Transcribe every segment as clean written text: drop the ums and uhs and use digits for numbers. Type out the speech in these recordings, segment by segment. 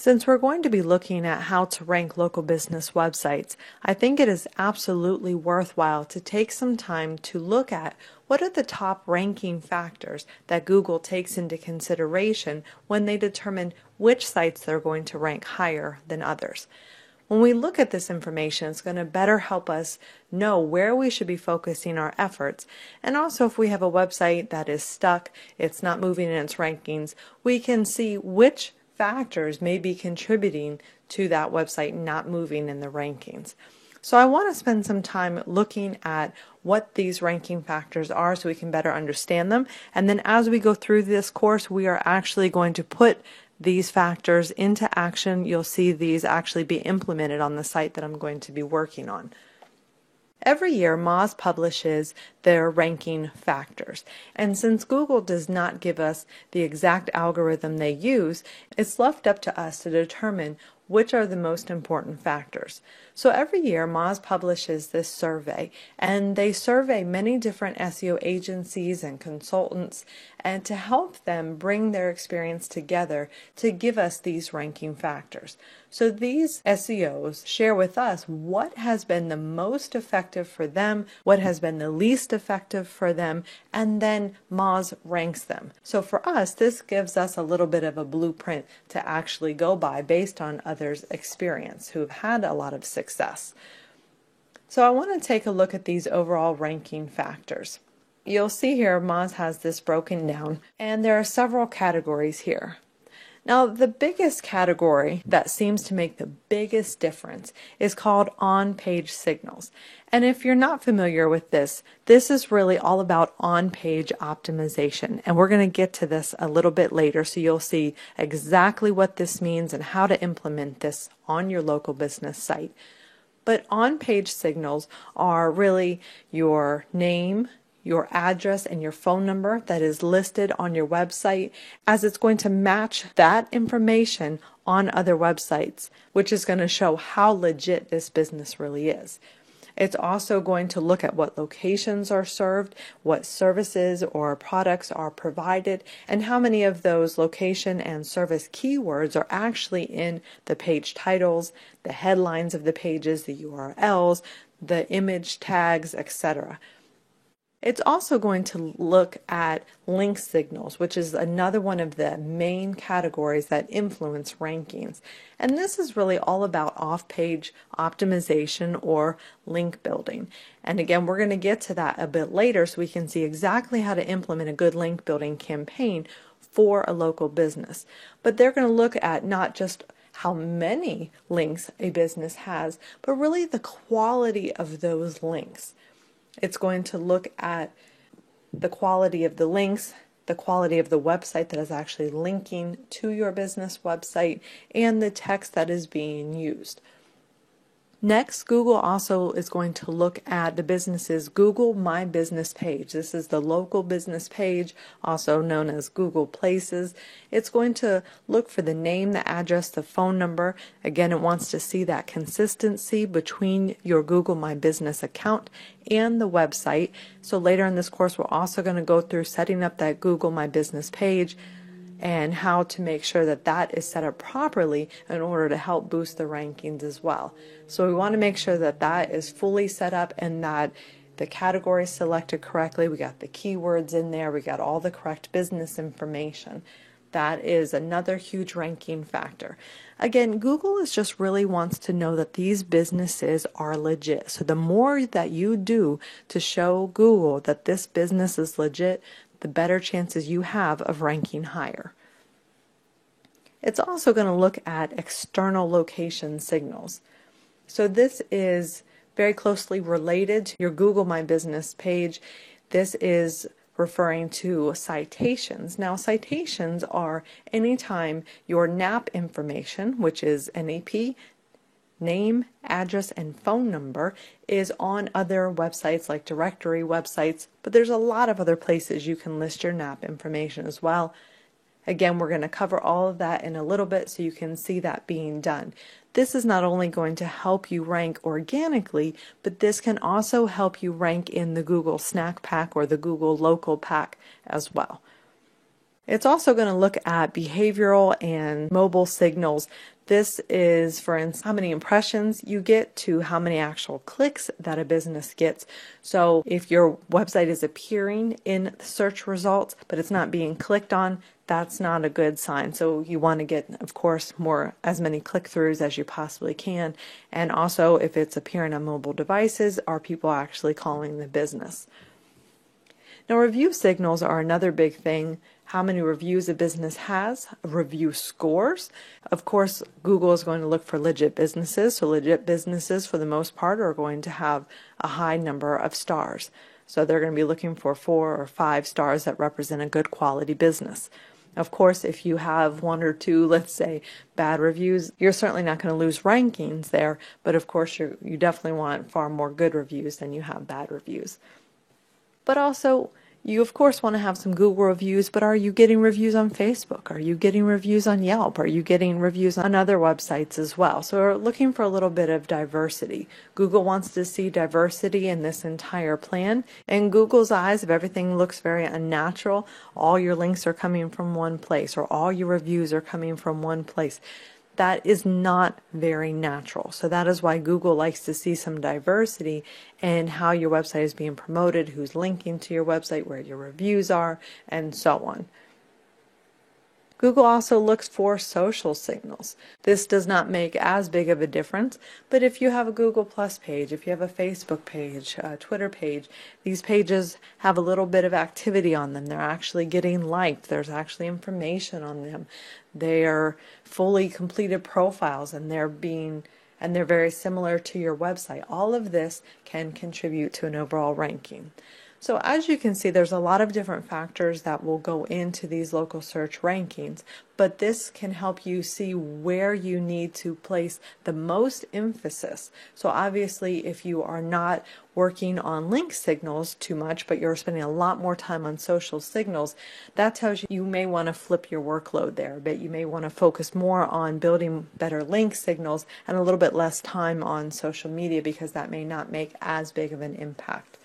Since we're going to be looking at how to rank local business websites, I think it is absolutely worthwhile to take some time to look at what are the top ranking factors that Google takes into consideration when they determine which sites they're going to rank higher than others. When we look at this information, it's going to better help us know where we should be focusing our efforts. And also, if we have a website that is stuck, it's not moving in its rankings, we can see which factors may be contributing to that website not moving in the rankings. So I want to spend some time looking at what these ranking factors are so we can better understand them. And then as we go through this course, we are actually going to put these factors into action. You'll see these actually be implemented on the site that I'm going to be working on. Every year, Moz publishes their ranking factors, and since Google does not give us the exact algorithm they use, it's left up to us to determine which are the most important factors. So every year, Moz publishes this survey, and they survey many different SEO agencies and consultants, and to help them bring their experience together to give us these ranking factors. So these SEOs share with us what has been the most effective for them, what has been the least effective for them, and then Moz ranks them. So for us, this gives us a little bit of a blueprint to actually go by based on others' experience who have had a lot of success. So I want to take a look at these overall ranking factors. You'll see here Moz has this broken down, and there are several categories here. Now, the biggest category that seems to make the biggest difference is called on-page signals. And if you're not familiar with this, this is really all about on-page optimization. And we're going to get to this a little bit later, so you'll see exactly what this means and how to implement this on your local business site. But on-page signals are really your name, your address, and your phone number that is listed on your website, as it's going to match that information on other websites, which is going to show how legit this business really is. It's also going to look at what locations are served, what services or products are provided, and how many of those location and service keywords are actually in the page titles, the headlines of the pages, the URLs, the image tags, etc. It's also going to look at link signals, which is another one of the main categories that influence rankings. And this is really all about off-page optimization or link building. And again, we're going to get to that a bit later so we can see exactly how to implement a good link building campaign for a local business. But they're going to look at not just how many links a business has, but really the quality of those links. It's going to look at the quality of the links, the quality of the website that is actually linking to your business website, and the text that is being used. Next, Google also is going to look at the business's Google My Business page. This is the local business page, also known as Google Places. It's going to look for the name, the address, the phone number. Again, it wants to see that consistency between your Google My Business account and the website. So later in this course, we're also going to go through setting up that Google My Business page and how to make sure that that is set up properly in order to help boost the rankings as well. So we want to make sure that that is fully set up and that the category is selected correctly. We got the keywords in there. We got all the correct business information. That is another huge ranking factor. Again, Google is just really wants to know that these businesses are legit. So the more that you do to show Google that this business is legit, the better chances you have of ranking higher. It's also going to look at external location signals. So this is very closely related to your Google My Business page. This is referring to citations. Now, citations are anytime your NAP information, which is NAP, name, address, and phone number, is on other websites like directory websites, but there's a lot of other places you can list your NAP information as well. Again, we're going to cover all of that in a little bit so you can see that being done. This is not only going to help you rank organically, but this can also help you rank in the Google Snack Pack or the Google Local Pack as well. It's also going to look at behavioral and mobile signals. This is, for instance, how many impressions you get to how many actual clicks that a business gets. So if your website is appearing in the search results, but it's not being clicked on, that's not a good sign. So you want to get, of course, as many click-throughs as you possibly can. And also, if it's appearing on mobile devices, are people actually calling the business? Now, review signals are another big thing. How many reviews a business has, review scores. Of course, Google is going to look for legit businesses, so legit businesses for the most part are going to have a high number of stars. So they're going to be looking for 4 or 5 stars that represent a good quality business. Of course, if you have 1 or 2, let's say, bad reviews, you're certainly not going to lose rankings there, but of course you definitely want far more good reviews than you have bad reviews. But also, you of course want to have some Google reviews, but are you getting reviews on Facebook? Are you getting reviews on Yelp? Are you getting reviews on other websites as well? So we're looking for a little bit of diversity. Google wants to see diversity in this entire plan. In Google's eyes, if everything looks very unnatural, all your links are coming from one place or all your reviews are coming from one place, that is not very natural. So that is why Google likes to see some diversity in how your website is being promoted, who's linking to your website, where your reviews are, and so on. Google also looks for social signals. This does not make as big of a difference, but if you have a Google Plus page, if you have a Facebook page, a Twitter page, these pages have a little bit of activity on them. They're actually getting liked. There's actually information on them. They are fully completed profiles, and they're very similar to your website. All of this can contribute to an overall ranking. So as you can see, there's a lot of different factors that will go into these local search rankings, but this can help you see where you need to place the most emphasis. So obviously, if you are not working on link signals too much, but you're spending a lot more time on social signals, that tells you may want to flip your workload there a bit. You may want to focus more on building better link signals and a little bit less time on social media, because that may not make as big of an impact.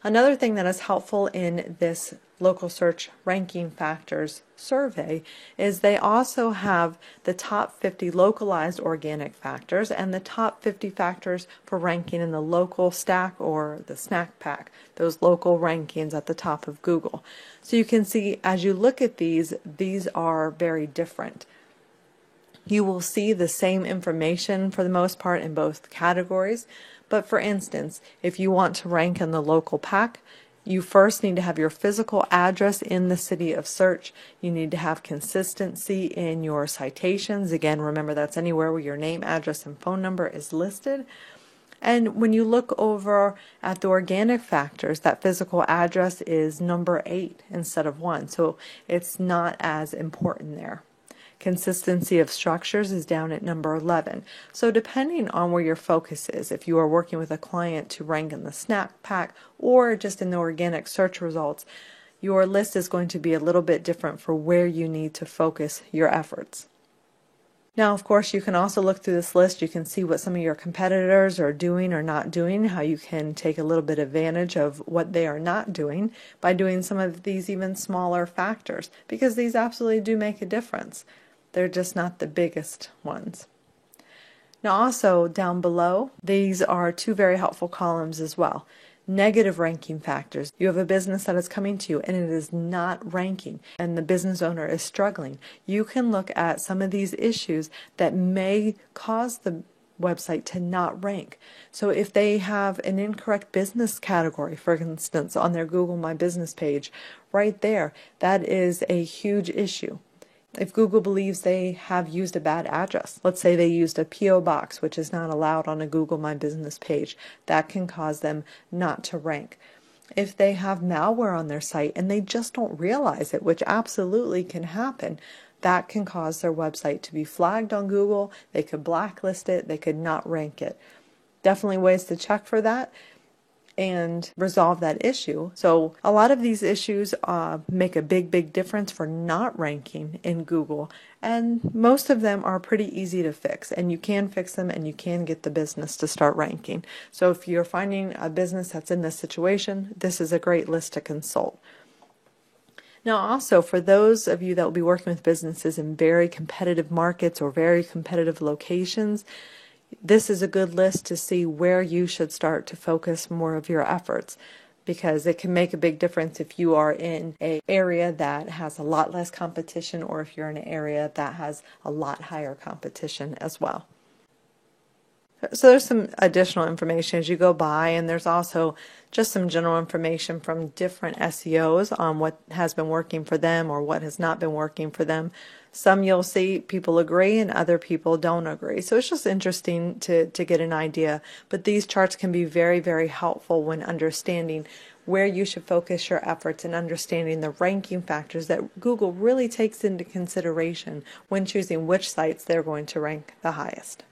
Another thing that is helpful in this local search ranking factors survey is they also have the top 50 localized organic factors and the top 50 factors for ranking in the local stack or the snack pack, those local rankings at the top of Google. So you can see as you look at these are very different. You will see the same information for the most part in both categories. But for instance, if you want to rank in the local pack, you first need to have your physical address in the city of search. You need to have consistency in your citations. Again, remember that's anywhere where your name, address, and phone number is listed. And when you look over at the organic factors, that physical address is number 8 instead of 1. So it's not as important there. Consistency of structures is down at number 11. So depending on where your focus is, if you are working with a client to rank in the snack pack or just in the organic search results, your list is going to be a little bit different for where you need to focus your efforts. Now, of course, you can also look through this list. You can see what some of your competitors are doing or not doing, how you can take a little bit advantage of what they are not doing by doing some of these even smaller factors, because these absolutely do make a difference. They're just not the biggest ones. Now also down below, these are 2 very helpful columns as well. Negative ranking factors. You have a business that is coming to you and it is not ranking and the business owner is struggling. You can look at some of these issues that may cause the website to not rank. So if they have an incorrect business category, for instance, on their Google My Business page, right there, that is a huge issue. If Google believes they have used a bad address, let's say they used a P.O. box, which is not allowed on a Google My Business page, that can cause them not to rank. If they have malware on their site and they just don't realize it, which absolutely can happen, that can cause their website to be flagged on Google. They could blacklist it, they could not rank it. Definitely ways to check for that and resolve that issue. So a lot of these issues make a big difference for not ranking in Google, and most of them are pretty easy to fix, and you can fix them and you can get the business to start ranking. So if you're finding a business that's in this situation, this is a great list to consult. Now, also for those of you that will be working with businesses in very competitive markets or very competitive locations, this is a good list to see where you should start to focus more of your efforts, because it can make a big difference if you are in an area that has a lot less competition or if you're in an area that has a lot higher competition as well. So there's some additional information as you go by, and there's also just some general information from different SEOs on what has been working for them or what has not been working for them. Some you'll see people agree and other people don't agree. So it's just interesting to get an idea. But these charts can be very, very helpful when understanding where you should focus your efforts and understanding the ranking factors that Google really takes into consideration when choosing which sites they're going to rank the highest.